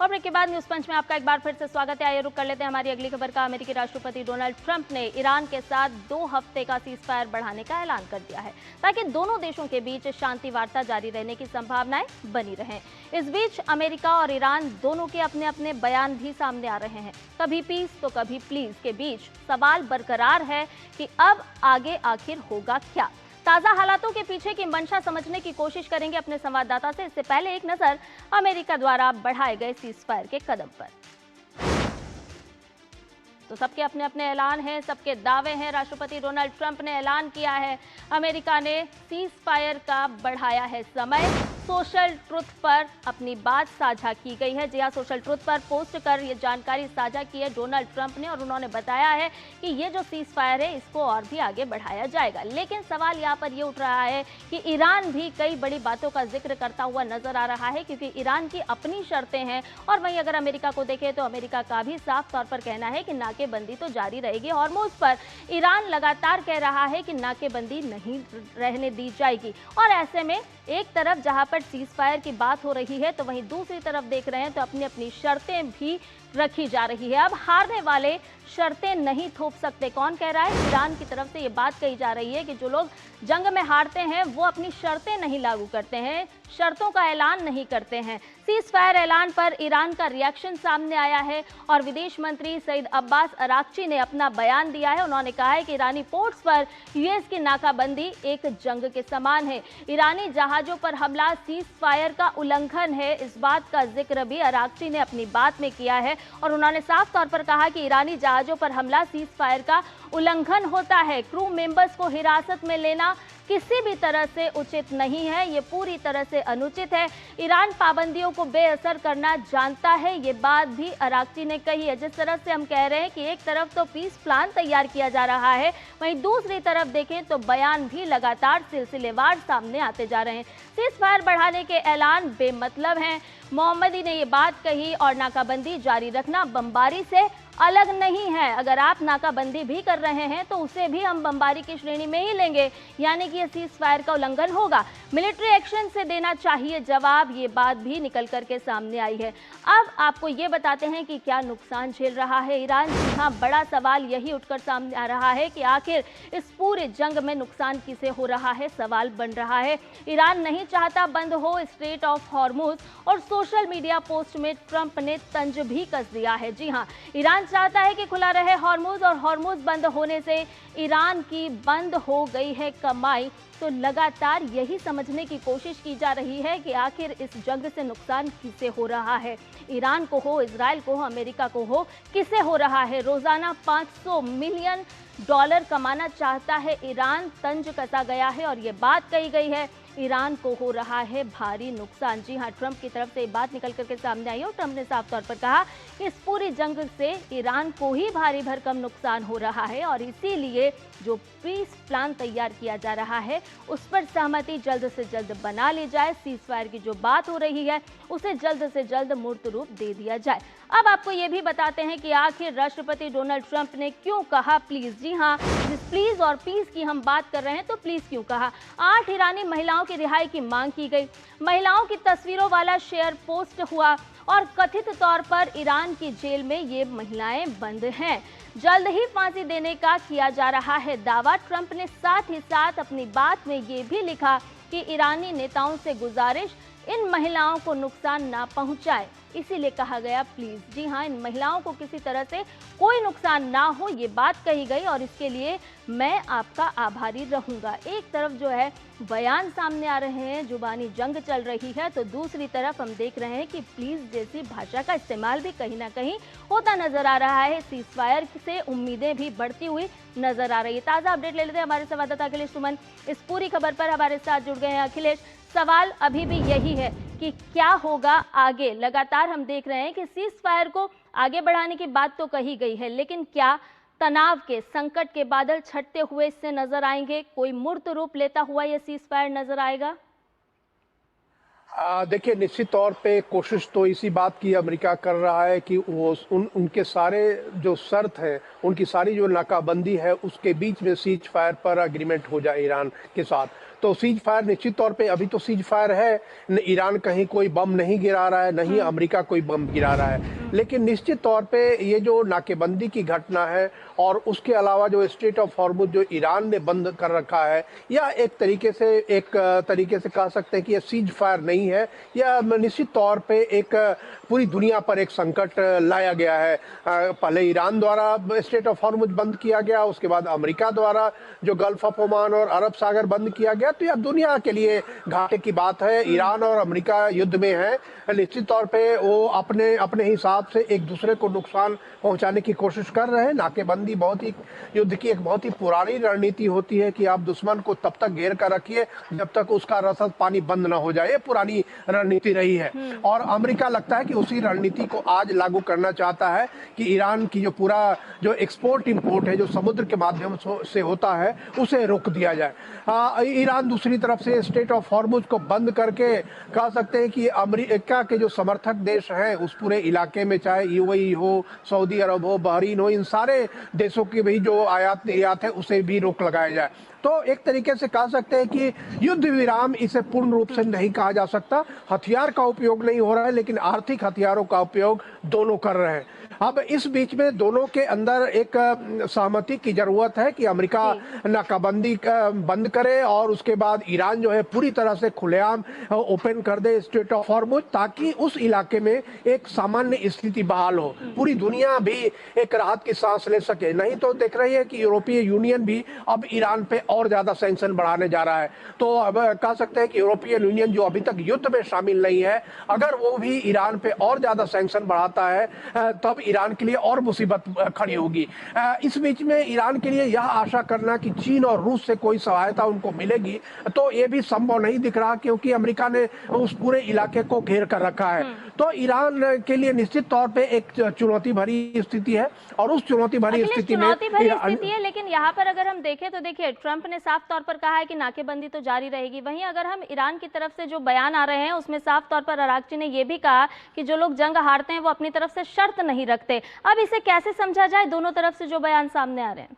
और ब्रेक के बाद न्यूज पंच में आपका एक बार फिर से स्वागत है। आइए रुक कर लेते हैं हमारी अगली खबर का। अमेरिकी राष्ट्रपति डोनाल्ड ट्रंप ने ईरान के साथ 2 हफ्ते का सीज फायर बढ़ाने का ऐलान कर दिया है ताकि दोनों देशों के बीच शांति वार्ता जारी रहने की संभावनाएं बनी रहें। इस बीच अमेरिका और ईरान दोनों के अपने अपने बयान भी सामने आ रहे हैं। कभी पीस तो कभी प्लीज के बीच सवाल बरकरार है कि अब आगे आखिर होगा क्या। ताजा हालातों के पीछे की मंशा समझने की कोशिश करेंगे अपने संवाददाता से। इससे पहले एक नजर अमेरिका द्वारा बढ़ाए गए सीज फायर के कदम पर। तो सबके अपने अपने ऐलान हैं, सबके दावे हैं। राष्ट्रपति डोनाल्ड ट्रंप ने ऐलान किया है, अमेरिका ने सीज फायर का बढ़ाया है समय। सोशल ट्रुथ पर अपनी बात साझा की गई है। जी हां, सोशल ट्रुथ पर पोस्ट कर ये जानकारी साझा की है डोनाल्ड ट्रंप ने और उन्होंने बताया है कि ये जो सीज फायर है इसको और भी आगे बढ़ाया जाएगा। लेकिन सवाल यहाँ पर ये उठ रहा है कि ईरान भी कई बड़ी बातों का जिक्र करता हुआ नजर आ रहा है, क्योंकि ईरान की अपनी शर्तें हैं। और वहीं अगर अमेरिका को देखें तो अमेरिका का भी साफ तौर पर कहना है कि नाकेबंदी तो जारी रहेगी। हॉर्मुज़ पर ईरान लगातार कह रहा है कि नाकेबंदी नहीं रहने दी जाएगी। और ऐसे में एक तरफ जहां पर सीज फायर की बात हो रही है तो वहीं दूसरी तरफ देख रहे हैं तो अपनी अपनी शर्तें भी रखी जा रही है। अब हारने वाले शर्तें नहीं थोप सकते। कौन कह रहा है? ईरान की तरफ से ये बात कही जा रही है कि जो लोग जंग में हारते हैं वो अपनी शर्तें नहीं लागू करते हैं, शर्तों का ऐलान नहीं करते हैं। सीज फायर ऐलान पर ईरान का रिएक्शन सामने आया है और विदेश मंत्री सईद अब्बास अराक्ची ने अपना बयान दिया है। उन्होंने कहा है कि ईरानी पोर्ट्स पर यूएस की नाकाबंदी एक जंग के समान है। ईरानी जहाजों पर हमला सीज फायर का उल्लंघन है, इस बात का जिक्र भी अराक्ची ने अपनी बात में किया है। और उन्होंने साफ तौर पर कहा कि ईरानी जहाजों पर हमला सीज फायर का उल्लंघन होता है। क्रू मेंबर्स को हिरासत में लेना किसी भी तरह से उचित नहीं है, ये पूरी तरह से अनुचित है। ईरान पाबंदियों को बेअसर करना जानता है, ये बात भी अराक्ची ने कही है। जिस तरह से हम कह रहे हैं कि एक तरफ तो पीस प्लान तैयार किया जा रहा है, वहीं दूसरी तरफ देखें तो बयान भी लगातार सिलसिलेवार सामने आते जा रहे हैं। सीज फायर बढ़ाने के ऐलान बेमतलब हैं, मोहम्मदी ने ये बात कही। और नाकाबंदी जारी रखना बमबारी से अलग नहीं है। अगर आप नाकाबंदी भी कर रहे हैं तो उसे भी हम बमबारी की श्रेणी में ही लेंगे, यानी कि ये सीज फायर का उल्लंघन होगा। मिलिट्री एक्शन से देना चाहिए जवाब, ये बात भी निकल करके सामने आई है। अब आपको ये बताते हैं कि क्या नुकसान झेल रहा है ईरान। जी हाँ, बड़ा सवाल यही उठकर सामने आ रहा है कि आखिर इस पूरे जंग में नुकसान किसे हो रहा है। सवाल बन रहा है, ईरान नहीं चाहता बंद हो स्ट्रेट ऑफ हॉर्मुज़ और सोशल मीडिया पोस्ट में ट्रंप ने तंज भी कस दिया है। जी हाँ, ईरान चाहता है कि खुला रहे हॉर्मुज़ और हॉर्मुज़ बंद होने से ईरान की बंद हो गई है कमाई। तो लगातार यही समझने की कोशिश की जा रही है कि आखिर इस जंग से नुकसान किसे हो रहा है। ईरान को हो, इजराइल को हो, अमेरिका को हो, किसे हो रहा है। रोजाना $500 मिलियन कमाना चाहता है ईरान, तंज कसा गया है और ये बात कही गई है ईरान को हो रहा है भारी नुकसान। जी हां, ट्रंप की तरफ से बात निकल करके सामने आई और ट्रंप ने साफ तौर पर कहा कि इस पूरी जंग से ईरान को ही भारी भरकम नुकसान हो रहा है और इसीलिए जो पीस प्लान तैयार किया जा रहा है उस पर सहमति जल्द से जल्द बना ली जाए। सीज फायर की जो बात हो रही है उसे जल्द से जल्द मूर्त रूप दे दिया जाए। अब आपको ये भी बताते हैं कि आखिर राष्ट्रपति डोनाल्ड ट्रंप ने क्यों कहा प्लीज। जी हाँ, जिस प्लीज और पीस की हम बात कर रहे हैं तो प्लीज क्यों कहा। 8 ईरानी महिलाओं की रिहाई की मांग की गई। महिलाओं की तस्वीरों वाला शेयर पोस्ट हुआ और कथित तौर पर ईरान की जेल में ये महिलाएं बंद हैं। जल्द ही फांसी देने का किया जा रहा है दावा। ट्रंप ने साथ ही साथ अपनी बात में ये भी लिखा कि ईरानी नेताओं से गुजारिश, इन महिलाओं को नुकसान ना पहुंचाए, इसीलिए कहा गया प्लीज। जी हाँ, इन महिलाओं को किसी तरह से कोई नुकसान ना हो, ये बात कही गई और इसके लिए मैं आपका आभारी रहूंगा। एक तरफ जो है बयान सामने आ रहे हैं, जुबानी जंग चल रही है, तो दूसरी तरफ हम देख रहे हैं कि प्लीज जैसी भाषा का इस्तेमाल भी कहीं ना कहीं होता नजर आ रहा है। सीज फायर से उम्मीदें भी बढ़ती हुई नजर आ रही है। ताज़ा अपडेट ले लेते हैं हमारे संवाददाता अखिलेश सुमन इस पूरी खबर पर हमारे साथ जुड़ गए हैं। अखिलेश, सवाल अभी भी यही है कि क्या होगा आगे। लगातार हम देख रहे हैं कि सीज फायर को आगे बढ़ाने की बात तो कही गई है, लेकिन क्या तनाव के संकट के बादल छटते हुए इससे नजर आएंगे, कोई मूर्त रूप लेता हुआ ये सीज फायर नजर आएगा? देखिए, निश्चित तौर पे कोशिश तो इसी बात की अमेरिका कर रहा है कि वो उनके सारे जो शर्त है, उनकी सारी जो नाकाबंदी है, उसके बीच में सीज फायर पर अग्रीमेंट हो जाए ईरान के साथ। तो सीज फायर निश्चित तौर पे अभी तो सीज फायर है, ईरान कहीं कोई बम नहीं गिरा रहा है, नहीं अमेरिका कोई बम गिरा रहा है, लेकिन निश्चित तौर पे ये जो नाकेबंदी की घटना है और उसके अलावा जो स्ट्रेट ऑफ हॉर्मुज जो ईरान ने बंद कर रखा है, या एक तरीके से कह सकते हैं कि ये सीज फायर नहीं है, यह निश्चित तौर पे एक पूरी दुनिया पर एक संकट लाया गया है। पहले ईरान द्वारा स्ट्रेट ऑफ हॉर्मुज बंद किया गया, उसके बाद अमेरिका द्वारा जो गल्फ ऑफ ओमान और अरब सागर बंद किया गया, तो यह दुनिया के लिए घाटे की बात है। ईरान और अमेरिका युद्ध में है, निश्चित तौर पे वो अपने हिसाब से एक दूसरे को नुकसान पहुंचाने की कोशिश कर रहे हैं। नाकेबंदी युद्ध की एक बहुत ही पुरानी रणनीति होती है कि आप दुश्मन को तब तक घेर कर रखिए जब तक उसका रसद पानी बंद ना हो जाए, पुरानी रणनीति रही है। और अमेरिका लगता है कि उसी रणनीति को आज लागू करना चाहता है कि ईरान की जो एक्सपोर्ट इंपोर्ट है, जो समुद्र के माध्यम से होता है, उसे रोक दिया जाए। ईरान दूसरी तरफ से स्ट्रेट ऑफ हॉर्मुज को बंद करके कह सकते हैं कि अमेरिका के जो समर्थक देश हैं उस पूरे इलाके में, चाहे यूएई हो, सऊदी अरब हो, बहरीन हो, इन सारे देशों की भी जो आयात निर्यात है उसे भी रोक लगाया जाए। तो एक तरीके से कह सकते हैं कि युद्ध विराम इसे पूर्ण रूप से नहीं कहा जा सकता। हथियार का उपयोग नहीं हो रहा है, लेकिन आर्थिक हथियारों का उपयोग दोनों कर रहे हैं। अब इस बीच में दोनों के अंदर एक सहमति की जरूरत है कि अमेरिका नाकाबंदी बंद करे और उसके बाद ईरान जो है पूरी तरह से खुलेआम ओपन कर दे स्ट्रेट ऑफ हॉर्मुज, ताकि उस इलाके में एक सामान्य स्थिति बहाल हो, पूरी दुनिया भी एक राहत की सांस ले सके। नहीं तो देख रही है कि यूरोपीय यूनियन भी अब ईरान पे और ज्यादा सैंक्शन बढ़ाने जा रहा है। तो अब कह सकते हैं कि यूरोपीय यूनियन जो अभी तक युद्ध में शामिल नहीं है, अगर वो भी ईरान पे और ज्यादा सैंक्शन बढ़ाता है तब ईरान के लिए और मुसीबत खड़ी होगी। इस बीच में ईरान के लिए यह आशा करना कि चीन और रूस से कोई सहायता उनको मिलेगी, तो ये भी संभव नहीं दिख रहा, क्योंकि अमेरिका ने उस पूरे इलाके को घेर कर रखा है। तो ईरान के लिए निश्चित तौर पे एक चुनौती भरी स्थिति है, और उस चुनौती भरी स्थिति में है। लेकिन यहाँ पर अगर हम देखें तो देखिए, ट्रंप ने साफ तौर पर कहा है कि नाकेबंदी तो जारी रहेगी। वहीं अगर हम ईरान की तरफ से जो बयान आ रहे हैं उसमें साफ तौर पर अरागची ने यह भी कहा कि जो लोग जंग हारते हैं वो अपनी तरफ से शर्त नहीं रखते। अब इसे कैसे समझा जाए, दोनों तरफ से जो बयान सामने आ रहे हैं?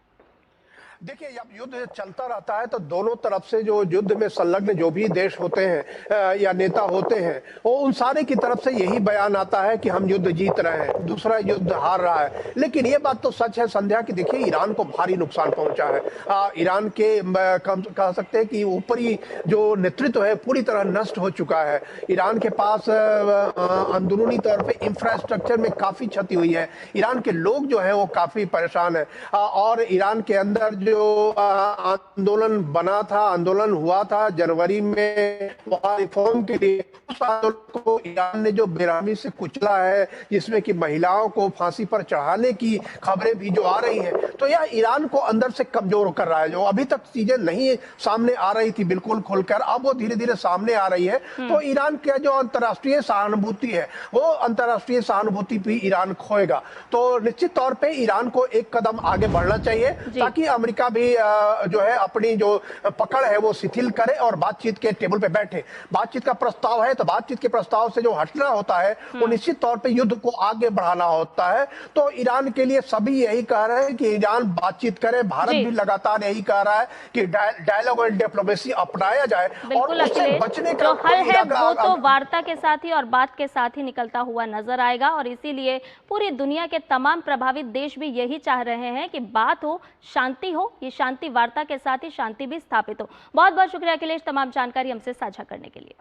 देखिए, जब युद्ध चलता रहता है तो दोनों तरफ से जो युद्ध में संलग्न जो भी देश होते हैं या नेता होते हैं, वो उन सारे की तरफ से यही बयान आता है कि हम युद्ध जीत रहे हैं, दूसरा युद्ध हार रहा है। लेकिन ये बात तो सच है संध्या कि देखिए, ईरान को भारी नुकसान पहुंचा है। ईरान के कह सकते हैं कि ऊपरी जो नेतृत्व है पूरी तरह नष्ट हो चुका है। ईरान के पास अंदरूनी तौर पर इंफ्रास्ट्रक्चर में काफी क्षति हुई है। ईरान के लोग जो है वो काफी परेशान है, और ईरान के अंदर जो आंदोलन बना था, आंदोलन हुआ था जनवरी में वहां रिफॉर्म के लिए, उस आंदोलन को ईरान ने जो बेरहमी से कुचला है, जिसमें कि महिलाओं को फांसी पर चढ़ाने की खबरें भी जो आ रही हैं, तो यह ईरान को अंदर से कमजोर कर रहा है। जो अभी तक चीजें नहीं सामने आ रही थी बिल्कुल खुलकर, अब वो धीरे धीरे सामने आ रही है। तो ईरान का जो अंतर्राष्ट्रीय सहानुभूति है, वो अंतर्राष्ट्रीय सहानुभूति भी ईरान खोएगा। तो निश्चित तौर पर ईरान को एक कदम आगे बढ़ना चाहिए, ताकि अमेरिका भी जो है अपनी जो पकड़ है वो शिथिल करे और बातचीत के टेबल पे बैठे। बातचीत का प्रस्ताव है तो बातचीत के प्रस्ताव से जो हटना होता है वो निश्चित तौर पे युद्ध को आगे बढ़ाना होता है। तो ईरान के लिए सभी यही कह रहे हैं कि ईरान बातचीत करे। भारत भी लगातार यही कह रहा है कि डायलॉग और डिप्लोमेसी अपनाया जाए, और उससे बचने का हल है वो तो वार्ता के साथ ही और बात के साथ ही निकलता हुआ नजर आएगा। और इसीलिए पूरी दुनिया के तमाम प्रभावित देश भी यही चाह रहे हैं कि बात हो, शांति हो, ये शांति वार्ता के साथ ही शांति भी स्थापित हो। बहुत बहुत शुक्रिया अखिलेश, तमाम जानकारी हमसे साझा करने के लिए।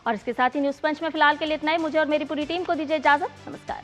और इसके साथ ही न्यूज पंच में फिलहाल के लिए इतना ही। मुझे और मेरी पूरी टीम को दीजिए इजाजत। नमस्कार।